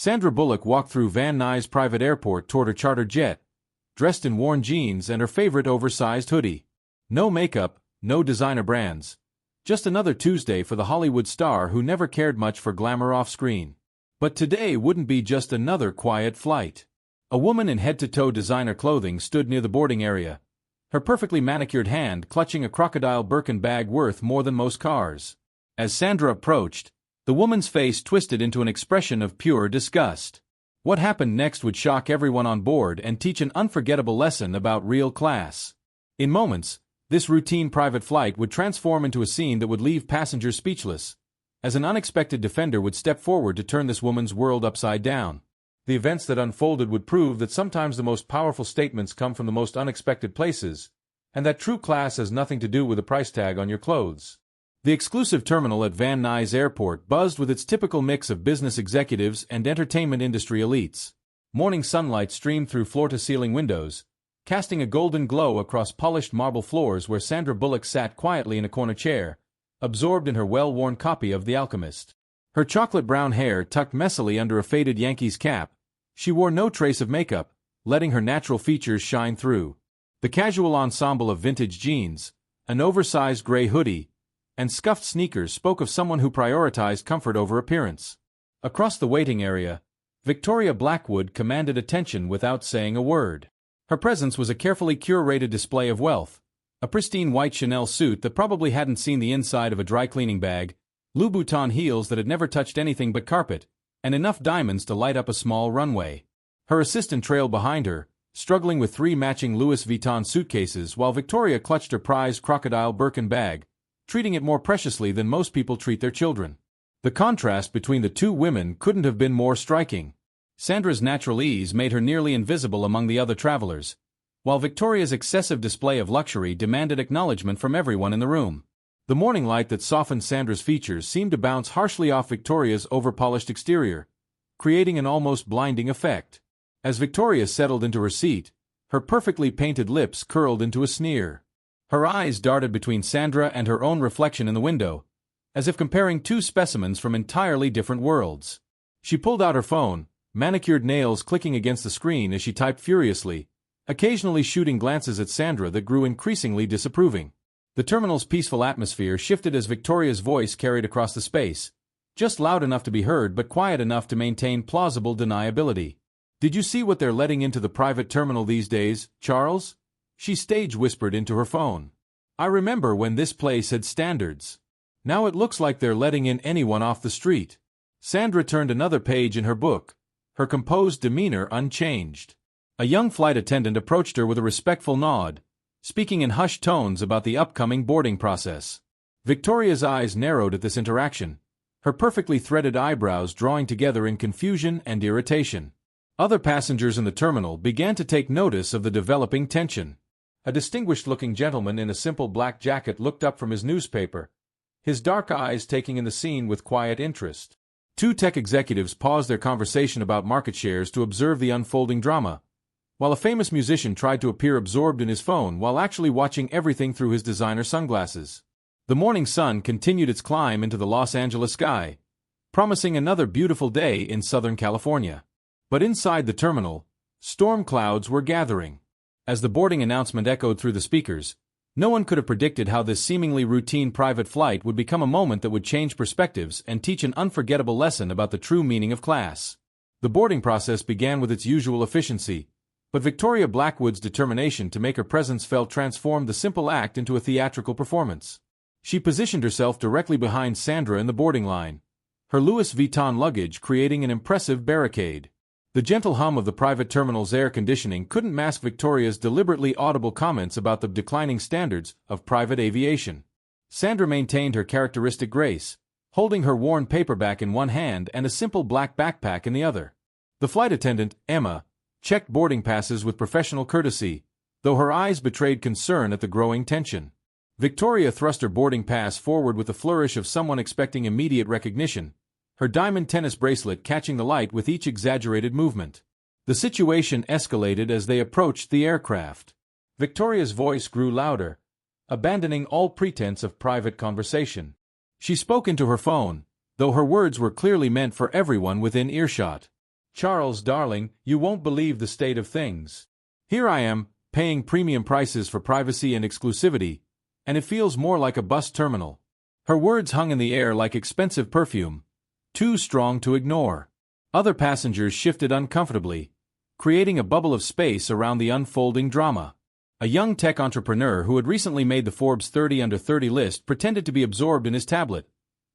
Sandra Bullock walked through Van Nuys private airport toward her charter jet, dressed in worn jeans and her favorite oversized hoodie. No makeup, no designer brands. Just another Tuesday for the Hollywood star who never cared much for glamour off-screen. But today wouldn't be just another quiet flight. A woman in head-to-toe designer clothing stood near the boarding area, her perfectly manicured hand clutching a crocodile Birkin bag worth more than most cars. As Sandra approached, the woman's face twisted into an expression of pure disgust. What happened next would shock everyone on board and teach an unforgettable lesson about real class. In moments, this routine private flight would transform into a scene that would leave passengers speechless, as an unexpected defender would step forward to turn this woman's world upside down. The events that unfolded would prove that sometimes the most powerful statements come from the most unexpected places, and that true class has nothing to do with the price tag on your clothes. The exclusive terminal at Van Nuys Airport buzzed with its typical mix of business executives and entertainment industry elites. Morning sunlight streamed through floor-to-ceiling windows, casting a golden glow across polished marble floors where Sandra Bullock sat quietly in a corner chair, absorbed in her well-worn copy of The Alchemist. Her chocolate-brown hair tucked messily under a faded Yankees cap, she wore no trace of makeup, letting her natural features shine through. The casual ensemble of vintage jeans, an oversized gray hoodie, and scuffed sneakers spoke of someone who prioritized comfort over appearance. Across the waiting area, Victoria Blackwood commanded attention without saying a word. Her presence was a carefully curated display of wealth, a pristine white Chanel suit that probably hadn't seen the inside of a dry cleaning bag, Louboutin heels that had never touched anything but carpet, and enough diamonds to light up a small runway. Her assistant trailed behind her, struggling with 3 matching Louis Vuitton suitcases while Victoria clutched her prized crocodile Birkin bag, treating it more preciously than most people treat their children. The contrast between the two women couldn't have been more striking. Sandra's natural ease made her nearly invisible among the other travelers, while Victoria's excessive display of luxury demanded acknowledgement from everyone in the room. The morning light that softened Sandra's features seemed to bounce harshly off Victoria's over-polished exterior, creating an almost blinding effect. As Victoria settled into her seat, her perfectly painted lips curled into a sneer. Her eyes darted between Sandra and her own reflection in the window, as if comparing two specimens from entirely different worlds. She pulled out her phone, manicured nails clicking against the screen as she typed furiously, occasionally shooting glances at Sandra that grew increasingly disapproving. The terminal's peaceful atmosphere shifted as Victoria's voice carried across the space, just loud enough to be heard but quiet enough to maintain plausible deniability. "Did you see what they're letting into the private terminal these days, Charles?" She stage-whispered into her phone. "I remember when this place had standards. Now it looks like they're letting in anyone off the street." Sandra turned another page in her book, her composed demeanor unchanged. A young flight attendant approached her with a respectful nod, speaking in hushed tones about the upcoming boarding process. Victoria's eyes narrowed at this interaction, her perfectly threaded eyebrows drawing together in confusion and irritation. Other passengers in the terminal began to take notice of the developing tension. A distinguished-looking gentleman in a simple black jacket looked up from his newspaper, his dark eyes taking in the scene with quiet interest. 2 tech executives paused their conversation about market shares to observe the unfolding drama, while a famous musician tried to appear absorbed in his phone while actually watching everything through his designer sunglasses. The morning sun continued its climb into the Los Angeles sky, promising another beautiful day in Southern California. But inside the terminal, storm clouds were gathering. As the boarding announcement echoed through the speakers, no one could have predicted how this seemingly routine private flight would become a moment that would change perspectives and teach an unforgettable lesson about the true meaning of class. The boarding process began with its usual efficiency, but Victoria Blackwood's determination to make her presence felt transformed the simple act into a theatrical performance. She positioned herself directly behind Sandra in the boarding line, her Louis Vuitton luggage creating an impressive barricade. The gentle hum of the private terminal's air conditioning couldn't mask Victoria's deliberately audible comments about the declining standards of private aviation. Sandra maintained her characteristic grace, holding her worn paperback in one hand and a simple black backpack in the other. The flight attendant, Emma, checked boarding passes with professional courtesy, though her eyes betrayed concern at the growing tension. Victoria thrust her boarding pass forward with the flourish of someone expecting immediate recognition, her diamond tennis bracelet catching the light with each exaggerated movement. The situation escalated as they approached the aircraft. Victoria's voice grew louder, abandoning all pretense of private conversation. She spoke into her phone, though her words were clearly meant for everyone within earshot. Charles, darling, you won't believe the state of things. Here I am, paying premium prices for privacy and exclusivity, and it feels more like a bus terminal." Her words hung in the air like expensive perfume, too strong to ignore. Other passengers shifted uncomfortably, creating a bubble of space around the unfolding drama. A young tech entrepreneur who had recently made the Forbes 30 Under 30 list pretended to be absorbed in his tablet,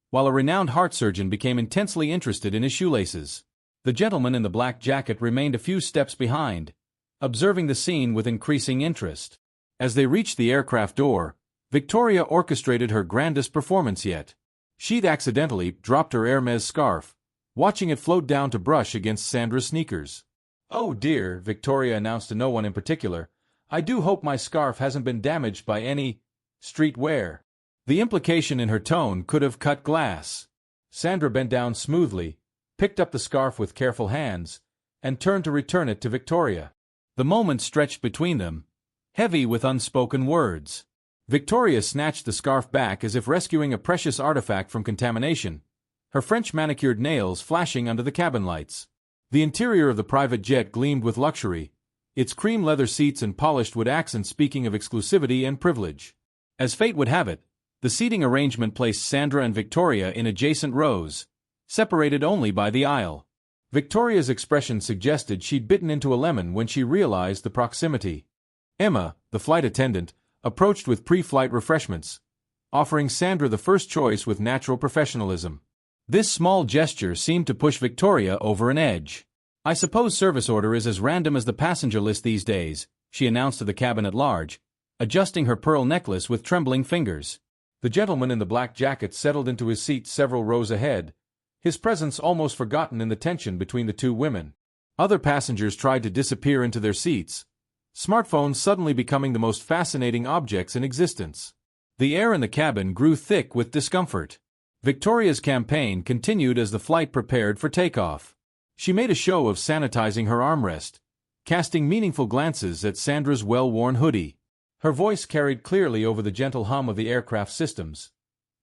while a renowned heart surgeon became intensely interested in his shoelaces. The gentleman in the black jacket remained a few steps behind, observing the scene with increasing interest. As they reached the aircraft door, Victoria orchestrated her grandest performance yet. She'd accidentally dropped her Hermes scarf, watching it float down to brush against Sandra's sneakers. "Oh dear," Victoria announced to no one in particular, "I do hope my scarf hasn't been damaged by any street wear." The implication in her tone could have cut glass. Sandra bent down smoothly, picked up the scarf with careful hands, and turned to return it to Victoria. The moment stretched between them, heavy with unspoken words. Victoria snatched the scarf back as if rescuing a precious artifact from contamination, her French manicured nails flashing under the cabin lights. The interior of the private jet gleamed with luxury, its cream leather seats and polished wood accents speaking of exclusivity and privilege. As fate would have it, the seating arrangement placed Sandra and Victoria in adjacent rows, separated only by the aisle. Victoria's expression suggested she'd bitten into a lemon when she realized the proximity. Emma, the flight attendant, approached with pre-flight refreshments, offering Sandra the first choice with natural professionalism. This small gesture seemed to push Victoria over an edge. "I suppose service order is as random as the passenger list these days," she announced to the cabin at large, adjusting her pearl necklace with trembling fingers. The gentleman in the black jacket settled into his seat several rows ahead, his presence almost forgotten in the tension between the two women. Other passengers tried to disappear into their seats, smartphones suddenly becoming the most fascinating objects in existence. The air in the cabin grew thick with discomfort. Victoria's campaign continued as the flight prepared for takeoff. She made a show of sanitizing her armrest, casting meaningful glances at Sandra's well-worn hoodie. Her voice carried clearly over the gentle hum of the aircraft systems.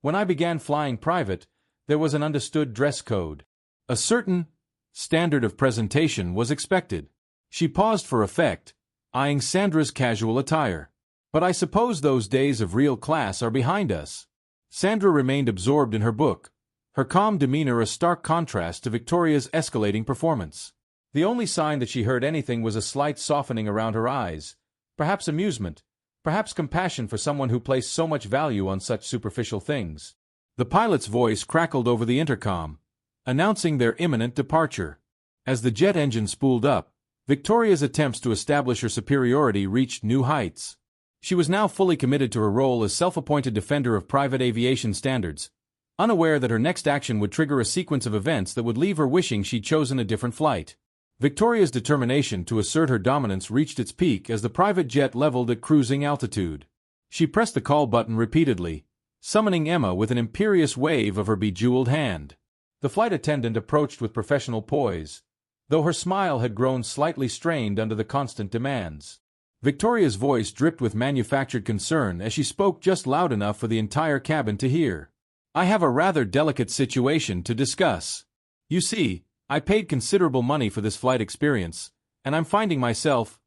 "When I began flying private, there was an understood dress code. A certain standard of presentation was expected." She paused for effect, eyeing Sandra's casual attire. "But I suppose those days of real class are behind us." Sandra remained absorbed in her book, her calm demeanor a stark contrast to Victoria's escalating performance. The only sign that she heard anything was a slight softening around her eyes, perhaps amusement, perhaps compassion for someone who placed so much value on such superficial things. The pilot's voice crackled over the intercom, announcing their imminent departure. As the jet engine spooled up, Victoria's attempts to establish her superiority reached new heights. She was now fully committed to her role as self-appointed defender of private aviation standards, unaware that her next action would trigger a sequence of events that would leave her wishing she'd chosen a different flight. Victoria's determination to assert her dominance reached its peak as the private jet leveled at cruising altitude. She pressed the call button repeatedly, summoning Emma with an imperious wave of her bejeweled hand. The flight attendant approached with professional poise, though her smile had grown slightly strained under the constant demands. Victoria's voice dripped with manufactured concern as she spoke just loud enough for the entire cabin to hear. "I have a rather delicate situation to discuss. You see, I paid considerable money for this flight experience, and I'm finding myself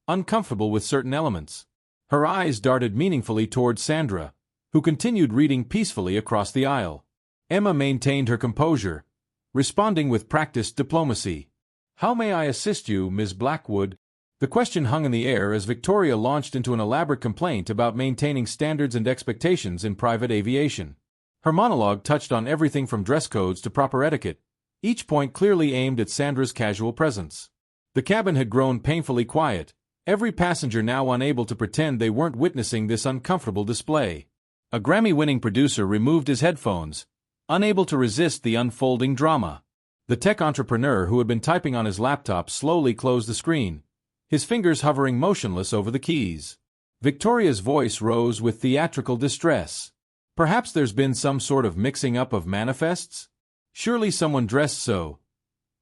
uncomfortable with certain elements." Her eyes darted meaningfully toward Sandra, who continued reading peacefully across the aisle. Emma maintained her composure, responding with practiced diplomacy. "How may I assist you, Ms. Blackwood?" The question hung in the air as Victoria launched into an elaborate complaint about maintaining standards and expectations in private aviation. Her monologue touched on everything from dress codes to proper etiquette, each point clearly aimed at Sandra's casual presence. The cabin had grown painfully quiet, every passenger now unable to pretend they weren't witnessing this uncomfortable display. A Grammy-winning producer removed his headphones, unable to resist the unfolding drama. The tech entrepreneur who had been typing on his laptop slowly closed the screen, his fingers hovering motionless over the keys. Victoria's voice rose with theatrical distress. "Perhaps there's been some sort of mixing up of manifests? Surely someone dressed so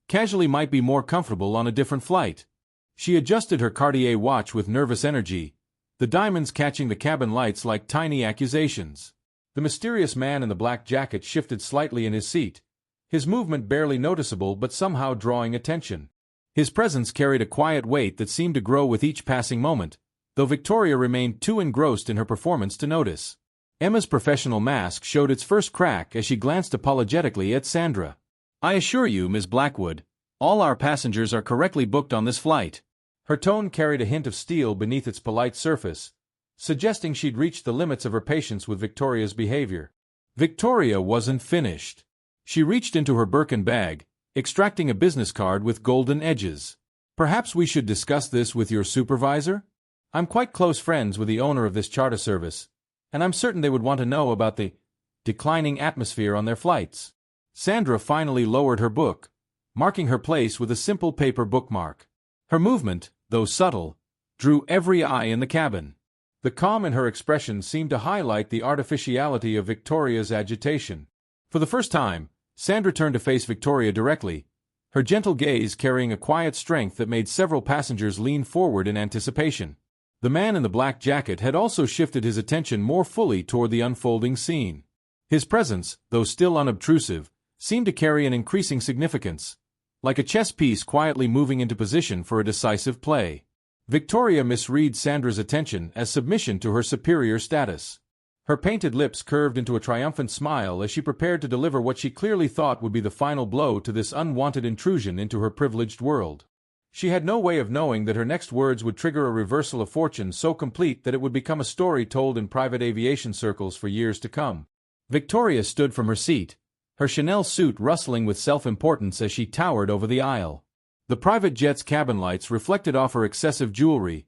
casually might be more comfortable on a different flight." She adjusted her Cartier watch with nervous energy, the diamonds catching the cabin lights like tiny accusations. The mysterious man in the black jacket shifted slightly in his seat, his movement barely noticeable but somehow drawing attention. His presence carried a quiet weight that seemed to grow with each passing moment, though Victoria remained too engrossed in her performance to notice. Emma's professional mask showed its first crack as she glanced apologetically at Sandra. "I assure you, Ms. Blackwood, all our passengers are correctly booked on this flight." Her tone carried a hint of steel beneath its polite surface, suggesting she'd reached the limits of her patience with Victoria's behavior. Victoria wasn't finished. She reached into her Birkin bag, extracting a business card with golden edges. "Perhaps we should discuss this with your supervisor? I'm quite close friends with the owner of this charter service, and I'm certain they would want to know about the declining atmosphere on their flights." Sandra finally lowered her book, marking her place with a simple paper bookmark. Her movement, though subtle, drew every eye in the cabin. The calm in her expression seemed to highlight the artificiality of Victoria's agitation. For the first time, Sandra turned to face Victoria directly, her gentle gaze carrying a quiet strength that made several passengers lean forward in anticipation. The man in the black jacket had also shifted his attention more fully toward the unfolding scene. His presence, though still unobtrusive, seemed to carry an increasing significance, like a chess piece quietly moving into position for a decisive play. Victoria misread Sandra's attention as submission to her superior status. Her painted lips curved into a triumphant smile as she prepared to deliver what she clearly thought would be the final blow to this unwanted intrusion into her privileged world. She had no way of knowing that her next words would trigger a reversal of fortune so complete that it would become a story told in private aviation circles for years to come. Victoria stood from her seat, her Chanel suit rustling with self-importance as she towered over the aisle. The private jet's cabin lights reflected off her excessive jewelry,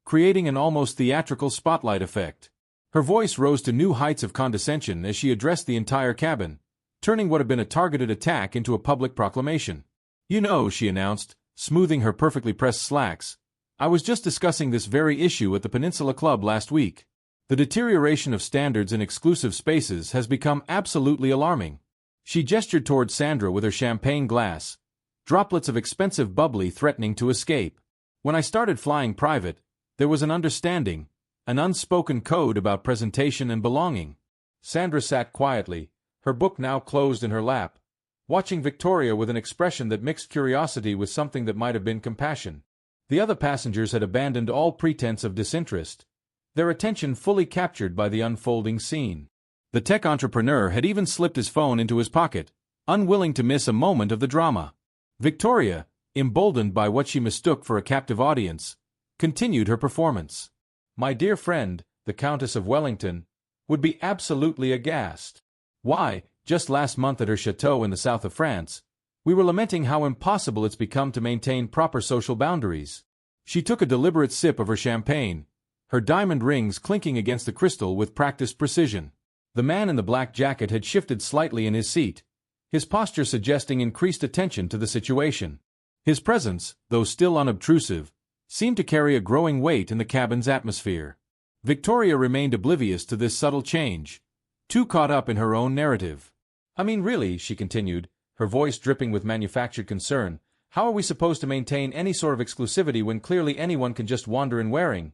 creating an almost theatrical spotlight effect. Her voice rose to new heights of condescension as she addressed the entire cabin, turning what had been a targeted attack into a public proclamation. "You know," she announced, smoothing her perfectly pressed slacks, "I was just discussing this very issue at the Peninsula Club last week. The deterioration of standards in exclusive spaces has become absolutely alarming." She gestured toward Sandra with her champagne glass, droplets of expensive bubbly threatening to escape. "When I started flying private, there was an understanding, an unspoken code about presentation and belonging." Sandra sat quietly, her book now closed in her lap, watching Victoria with an expression that mixed curiosity with something that might have been compassion. The other passengers had abandoned all pretense of disinterest, their attention fully captured by the unfolding scene. The tech entrepreneur had even slipped his phone into his pocket, unwilling to miss a moment of the drama. Victoria, emboldened by what she mistook for a captive audience, continued her performance. "My dear friend, the Countess of Wellington, would be absolutely aghast. Why, just last month at her chateau in the south of France, we were lamenting how impossible it's become to maintain proper social boundaries." She took a deliberate sip of her champagne, her diamond rings clinking against the crystal with practiced precision. The man in the black jacket had shifted slightly in his seat, his posture suggesting increased attention to the situation. His presence, though still unobtrusive, seemed to carry a growing weight in the cabin's atmosphere. Victoria remained oblivious to this subtle change, too caught up in her own narrative. "I mean really," she continued, her voice dripping with manufactured concern, "how are we supposed to maintain any sort of exclusivity when clearly anyone can just wander in wearing—"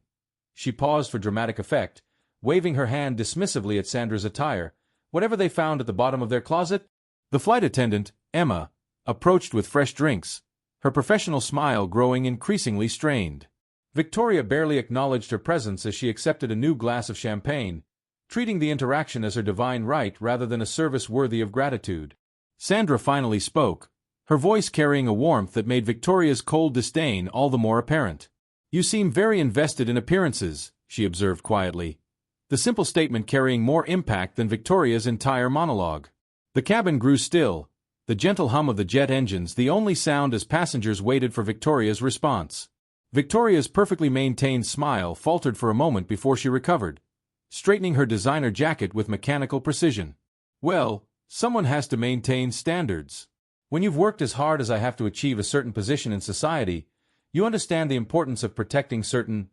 She paused for dramatic effect, waving her hand dismissively at Sandra's attire, "whatever they found at the bottom of their closet?" The flight attendant, Emma, approached with fresh drinks, her professional smile growing increasingly strained. Victoria barely acknowledged her presence as she accepted a new glass of champagne, treating the interaction as her divine right rather than a service worthy of gratitude. Sandra finally spoke, her voice carrying a warmth that made Victoria's cold disdain all the more apparent. "You seem very invested in appearances," she observed quietly, the simple statement carrying more impact than Victoria's entire monologue. The cabin grew still, the gentle hum of the jet engines the only sound as passengers waited for Victoria's response. Victoria's perfectly maintained smile faltered for a moment before she recovered, straightening her designer jacket with mechanical precision. "Well, someone has to maintain standards. When you've worked as hard as I have to achieve a certain position in society, you understand the importance of protecting certain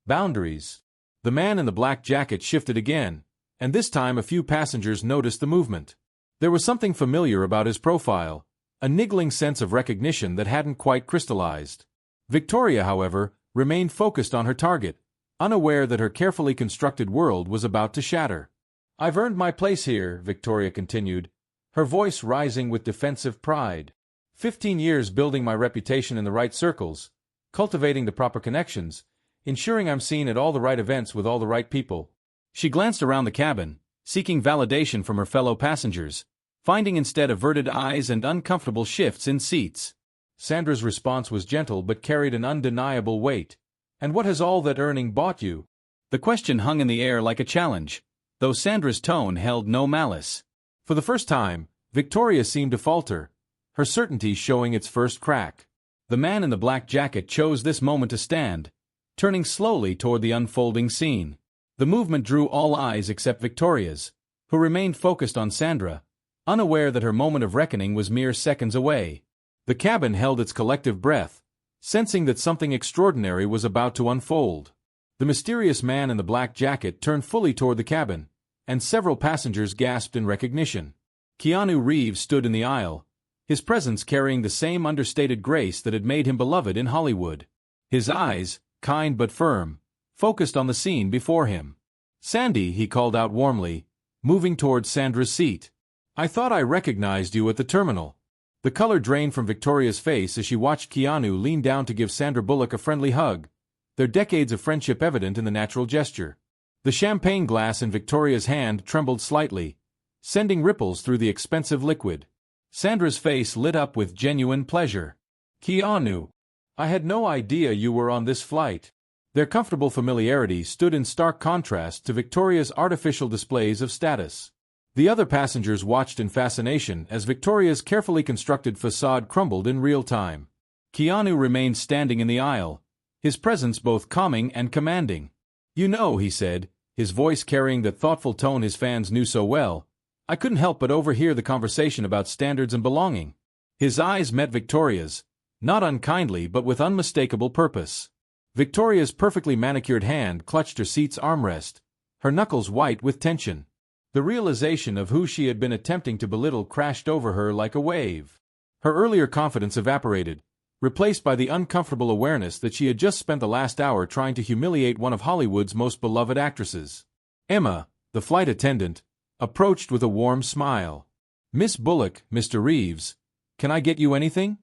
boundaries." The man in the black jacket shifted again, and this time a few passengers noticed the movement. There was something familiar about his profile, a niggling sense of recognition that hadn't quite crystallized. Victoria, however, remained focused on her target, unaware that her carefully constructed world was about to shatter. "I've earned my place here," Victoria continued, her voice rising with defensive pride. 15 years building my reputation in the right circles, cultivating the proper connections, ensuring I'm seen at all the right events with all the right people. She glanced around the cabin, seeking validation from her fellow passengers, finding instead averted eyes and uncomfortable shifts in seats. Sandra's response was gentle but carried an undeniable weight. "And what has all that earning bought you?" The question hung in the air like a challenge, though Sandra's tone held no malice. For the first time, Victoria seemed to falter, her certainty showing its first crack. The man in the black jacket chose this moment to stand, turning slowly toward the unfolding scene. The movement drew all eyes except Victoria's, who remained focused on Sandra, unaware that her moment of reckoning was mere seconds away. The cabin held its collective breath, sensing that something extraordinary was about to unfold. The mysterious man in the black jacket turned fully toward the cabin, and several passengers gasped in recognition. Keanu Reeves stood in the aisle, his presence carrying the same understated grace that had made him beloved in Hollywood. His eyes, kind but firm, focused on the scene before him. "Sandy," he called out warmly, moving towards Sandra's seat. "I thought I recognized you at the terminal." The color drained from Victoria's face as she watched Keanu lean down to give Sandra Bullock a friendly hug, their decades of friendship evident in the natural gesture. The champagne glass in Victoria's hand trembled slightly, sending ripples through the expensive liquid. Sandra's face lit up with genuine pleasure. "Keanu, I had no idea you were on this flight." Their comfortable familiarity stood in stark contrast to Victoria's artificial displays of status. The other passengers watched in fascination as Victoria's carefully constructed facade crumbled in real time. Keanu remained standing in the aisle, his presence both calming and commanding. "You know," he said, his voice carrying that thoughtful tone his fans knew so well, "I couldn't help but overhear the conversation about standards and belonging." His eyes met Victoria's, not unkindly but with unmistakable purpose. Victoria's perfectly manicured hand clutched her seat's armrest, her knuckles white with tension. The realization of who she had been attempting to belittle crashed over her like a wave. Her earlier confidence evaporated, replaced by the uncomfortable awareness that she had just spent the last hour trying to humiliate one of Hollywood's most beloved actresses. Emma, the flight attendant, approached with a warm smile. "Miss Bullock, Mr. Reeves, can I get you anything?"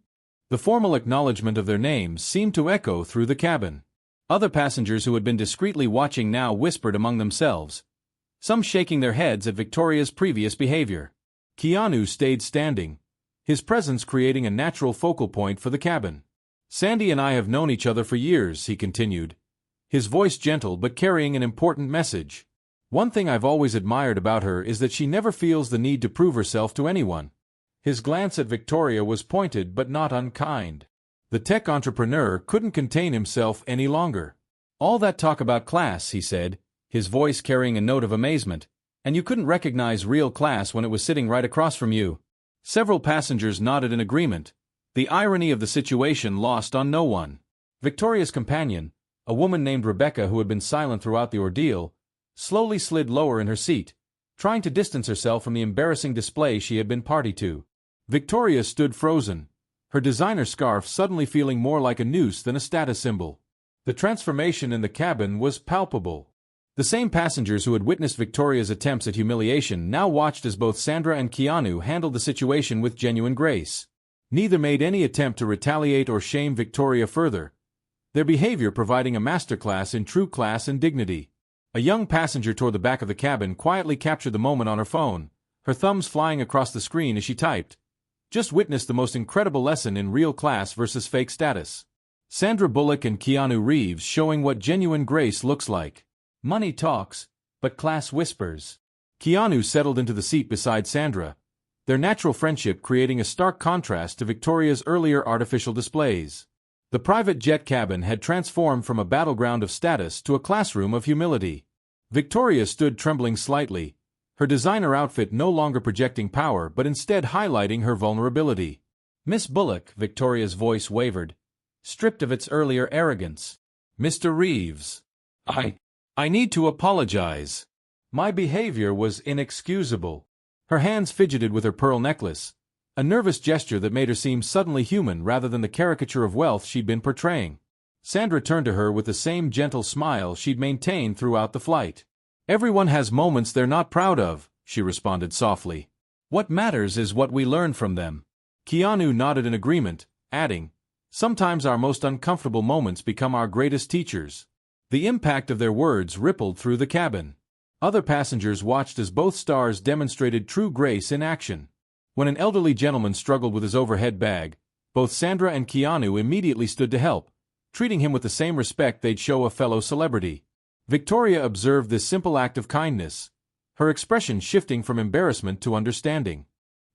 The formal acknowledgement of their names seemed to echo through the cabin. Other passengers who had been discreetly watching now whispered among themselves, some shaking their heads at Victoria's previous behavior. Keanu stayed standing, his presence creating a natural focal point for the cabin. "Sandy and I have known each other for years," he continued, his voice gentle but carrying an important message. "One thing I've always admired about her is that she never feels the need to prove herself to anyone." His glance at Victoria was pointed but not unkind. The tech entrepreneur couldn't contain himself any longer. "All that talk about class," he said, his voice carrying a note of amazement, "and you couldn't recognize real class when it was sitting right across from you." Several passengers nodded in agreement, the irony of the situation lost on no one. Victoria's companion, a woman named Rebecca who had been silent throughout the ordeal, slowly slid lower in her seat, trying to distance herself from the embarrassing display she had been party to. Victoria stood frozen, her designer scarf suddenly feeling more like a noose than a status symbol. The transformation in the cabin was palpable. The same passengers who had witnessed Victoria's attempts at humiliation now watched as both Sandra and Keanu handled the situation with genuine grace. Neither made any attempt to retaliate or shame Victoria further, their behavior providing a masterclass in true class and dignity. A young passenger toward the back of the cabin quietly captured the moment on her phone, her thumbs flying across the screen as she typed, "Just witnessed the most incredible lesson in real class versus fake status." Sandra Bullock and Keanu Reeves showing what genuine grace looks like. Money talks, but class whispers. Keanu settled into the seat beside Sandra, their natural friendship creating a stark contrast to Victoria's earlier artificial displays. The private jet cabin had transformed from a battleground of status to a classroom of humility. Victoria stood trembling slightly, her designer outfit no longer projecting power but instead highlighting her vulnerability. "Miss Bullock," Victoria's voice wavered, stripped of its earlier arrogance. "Mr. Reeves, I need to apologize. My behavior was inexcusable." Her hands fidgeted with her pearl necklace, a nervous gesture that made her seem suddenly human rather than the caricature of wealth she'd been portraying. Sandra turned to her with the same gentle smile she'd maintained throughout the flight. "Everyone has moments they're not proud of," she responded softly. What matters is what we learn from them. Keanu nodded in agreement, adding, "Sometimes our most uncomfortable moments become our greatest teachers." The impact of their words rippled through the cabin. Other passengers watched as both stars demonstrated true grace in action. When an elderly gentleman struggled with his overhead bag, both Sandra and Keanu immediately stood to help, treating him with the same respect they'd show a fellow celebrity. Victoria observed this simple act of kindness, her expression shifting from embarrassment to understanding.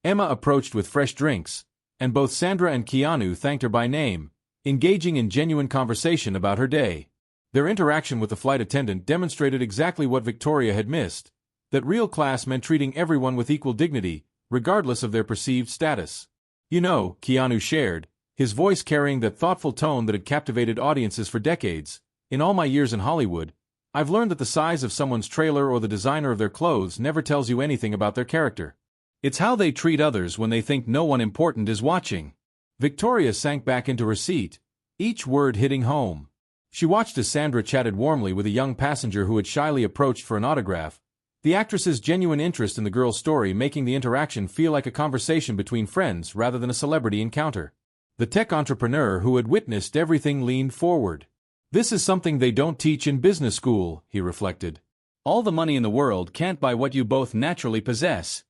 Emma approached with fresh drinks, and both Sandra and Keanu thanked her by name, engaging in genuine conversation about her day. Their interaction with the flight attendant demonstrated exactly what Victoria had missed, that real class meant treating everyone with equal dignity, regardless of their perceived status. "You know," Keanu shared, his voice carrying that thoughtful tone that had captivated audiences for decades, "in all my years in Hollywood, I've learned that the size of someone's trailer or the designer of their clothes never tells you anything about their character. It's how they treat others when they think no one important is watching." Victoria sank back into her seat, each word hitting home. She watched as Sandra chatted warmly with a young passenger who had shyly approached for an autograph, the actress's genuine interest in the girl's story making the interaction feel like a conversation between friends rather than a celebrity encounter. The tech entrepreneur who had witnessed everything leaned forward. "This is something they don't teach in business school," he reflected. "All the money in the world can't buy what you both naturally possess.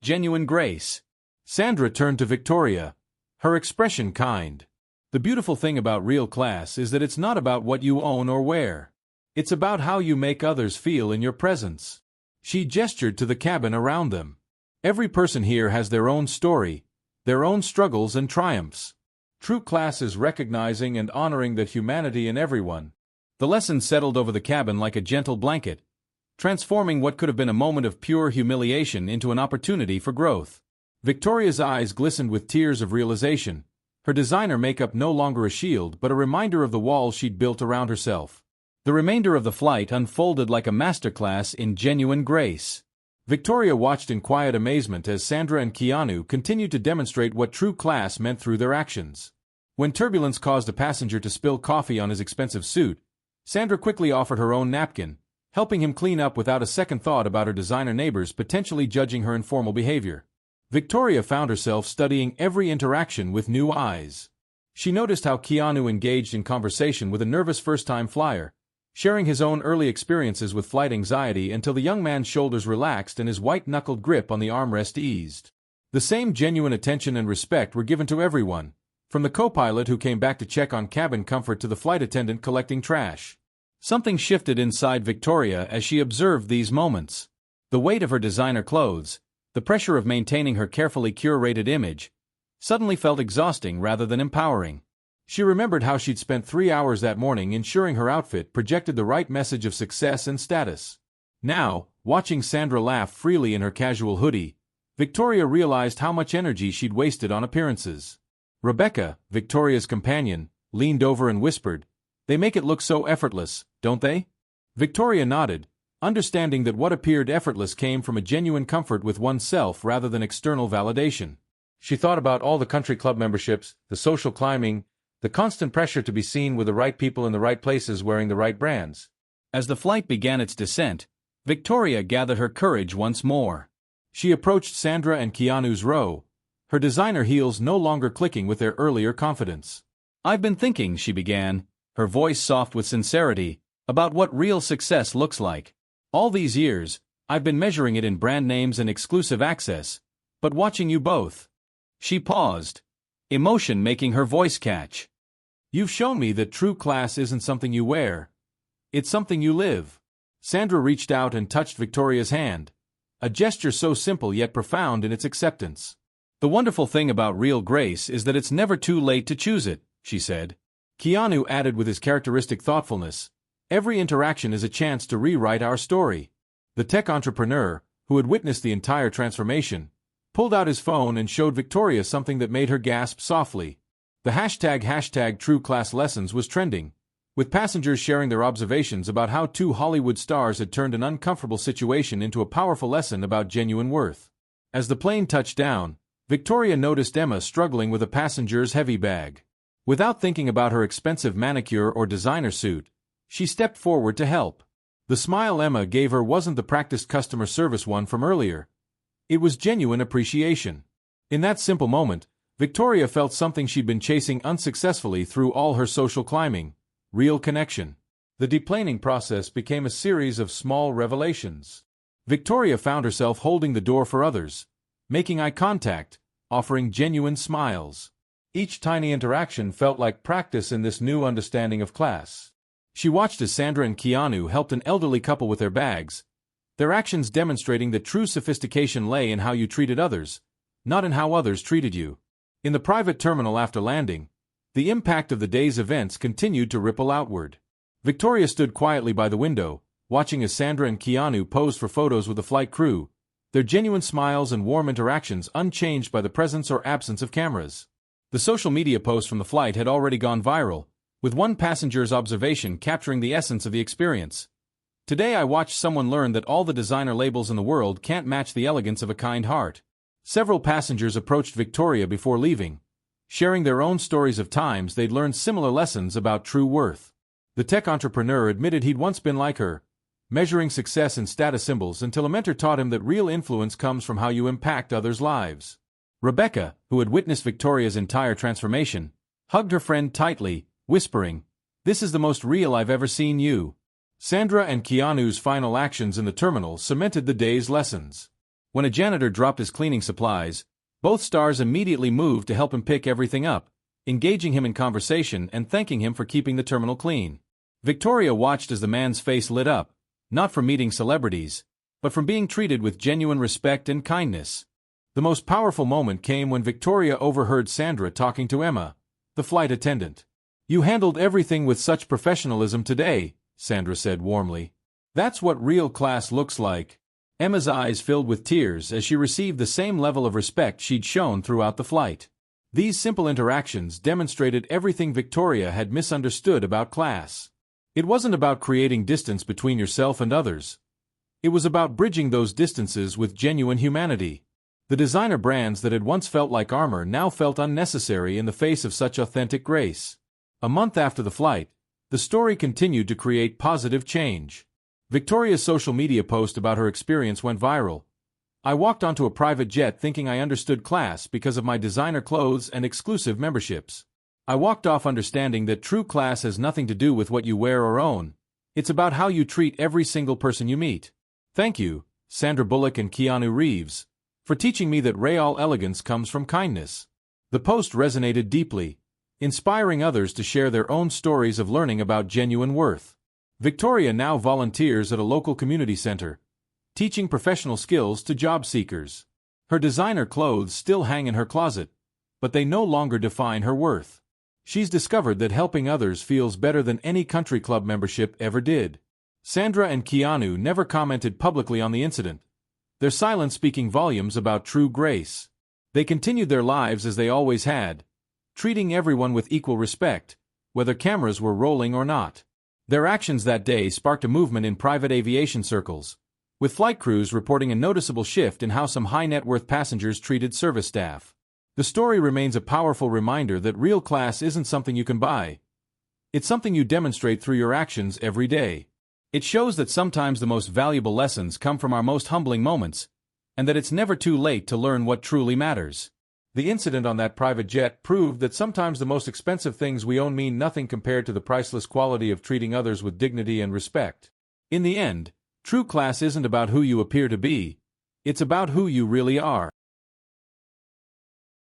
Genuine grace." Sandra turned to Victoria, her expression kind. "The beautiful thing about real class is that it's not about what you own or wear. It's about how you make others feel in your presence." She gestured to the cabin around them. "Every person here has their own story, their own struggles and triumphs. True class is recognizing and honoring the humanity in everyone." The lesson settled over the cabin like a gentle blanket, transforming what could have been a moment of pure humiliation into an opportunity for growth. Victoria's eyes glistened with tears of realization, her designer makeup no longer a shield but a reminder of the walls she'd built around herself. The remainder of the flight unfolded like a masterclass in genuine grace. Victoria watched in quiet amazement as Sandra and Keanu continued to demonstrate what true class meant through their actions. When turbulence caused a passenger to spill coffee on his expensive suit, Sandra quickly offered her own napkin, helping him clean up without a second thought about her designer neighbors potentially judging her informal behavior. Victoria found herself studying every interaction with new eyes. She noticed how Keanu engaged in conversation with a nervous first-time flyer, sharing his own early experiences with flight anxiety until the young man's shoulders relaxed and his white-knuckled grip on the armrest eased. The same genuine attention and respect were given to everyone, from the co-pilot who came back to check on cabin comfort to the flight attendant collecting trash. Something shifted inside Victoria as she observed these moments. The weight of her designer clothes, the pressure of maintaining her carefully curated image, suddenly felt exhausting rather than empowering. She remembered how she'd spent 3 hours that morning ensuring her outfit projected the right message of success and status. Now, watching Sandra laugh freely in her casual hoodie, Victoria realized how much energy she'd wasted on appearances. Rebecca, Victoria's companion, leaned over and whispered, "They make it look so effortless, don't they?" Victoria nodded, understanding that what appeared effortless came from a genuine comfort with oneself rather than external validation. She thought about all the country club memberships, the social climbing, the constant pressure to be seen with the right people in the right places wearing the right brands. As the flight began its descent, Victoria gathered her courage once more. She approached Sandra and Keanu's row, her designer heels no longer clicking with their earlier confidence. "I've been thinking," she began, her voice soft with sincerity, "about what real success looks like. All these years, I've been measuring it in brand names and exclusive access, but watching you both." She paused, emotion making her voice catch. "You've shown me that true class isn't something you wear. It's something you live." Sandra reached out and touched Victoria's hand, a gesture so simple yet profound in its acceptance. "The wonderful thing about real grace is that it's never too late to choose it," she said. Keanu added with his characteristic thoughtfulness, "Every interaction is a chance to rewrite our story." The tech entrepreneur, who had witnessed the entire transformation, pulled out his phone and showed Victoria something that made her gasp softly. The hashtag True Class Lessons was trending, with passengers sharing their observations about how two Hollywood stars had turned an uncomfortable situation into a powerful lesson about genuine worth. As the plane touched down, Victoria noticed Emma struggling with a passenger's heavy bag. Without thinking about her expensive manicure or designer suit, she stepped forward to help. The smile Emma gave her wasn't the practiced customer service one from earlier. It was genuine appreciation. In that simple moment, Victoria felt something she'd been chasing unsuccessfully through all her social climbing: real connection. The deplaning process became a series of small revelations. Victoria found herself holding the door for others, making eye contact, offering genuine smiles. Each tiny interaction felt like practice in this new understanding of class. She watched as Sandra and Keanu helped an elderly couple with their bags, their actions demonstrating that true sophistication lay in how you treated others, not in how others treated you. In the private terminal after landing, the impact of the day's events continued to ripple outward. Victoria stood quietly by the window, watching as Sandra and Keanu posed for photos with the flight crew, their genuine smiles and warm interactions unchanged by the presence or absence of cameras. The social media post from the flight had already gone viral, with one passenger's observation capturing the essence of the experience. "Today I watched someone learn that all the designer labels in the world can't match the elegance of a kind heart." Several passengers approached Victoria before leaving, sharing their own stories of times they'd learned similar lessons about true worth. The tech entrepreneur admitted he'd once been like her, measuring success in status symbols until a mentor taught him that real influence comes from how you impact others' lives. Rebecca, who had witnessed Victoria's entire transformation, hugged her friend tightly, whispering, "This is the most real I've ever seen you." Sandra and Keanu's final actions in the terminal cemented the day's lessons. When a janitor dropped his cleaning supplies, both stars immediately moved to help him pick everything up, engaging him in conversation and thanking him for keeping the terminal clean. Victoria watched as the man's face lit up, not from meeting celebrities, but from being treated with genuine respect and kindness. The most powerful moment came when Victoria overheard Sandra talking to Emma, the flight attendant. "You handled everything with such professionalism today," Sandra said warmly. "That's what real class looks like." Emma's eyes filled with tears as she received the same level of respect she'd shown throughout the flight. These simple interactions demonstrated everything Victoria had misunderstood about class. It wasn't about creating distance between yourself and others. It was about bridging those distances with genuine humanity. The designer brands that had once felt like armor now felt unnecessary in the face of such authentic grace. A month after the flight, the story continued to create positive change. Victoria's social media post about her experience went viral. "I walked onto a private jet thinking I understood class because of my designer clothes and exclusive memberships. I walked off understanding that true class has nothing to do with what you wear or own. It's about how you treat every single person you meet. Thank you, Sandra Bullock and Keanu Reeves, for teaching me that real elegance comes from kindness." The post resonated deeply, inspiring others to share their own stories of learning about genuine worth. Victoria now volunteers at a local community center, teaching professional skills to job seekers. Her designer clothes still hang in her closet, but they no longer define her worth. She's discovered that helping others feels better than any country club membership ever did. Sandra and Keanu never commented publicly on the incident, their silence speaking volumes about true grace. They continued their lives as they always had, treating everyone with equal respect, whether cameras were rolling or not. Their actions that day sparked a movement in private aviation circles, with flight crews reporting a noticeable shift in how some high-net-worth passengers treated service staff. The story remains a powerful reminder that real class isn't something you can buy. It's something you demonstrate through your actions every day. It shows that sometimes the most valuable lessons come from our most humbling moments, and that it's never too late to learn what truly matters. The incident on that private jet proved that sometimes the most expensive things we own mean nothing compared to the priceless quality of treating others with dignity and respect. In the end, true class isn't about who you appear to be, it's about who you really are.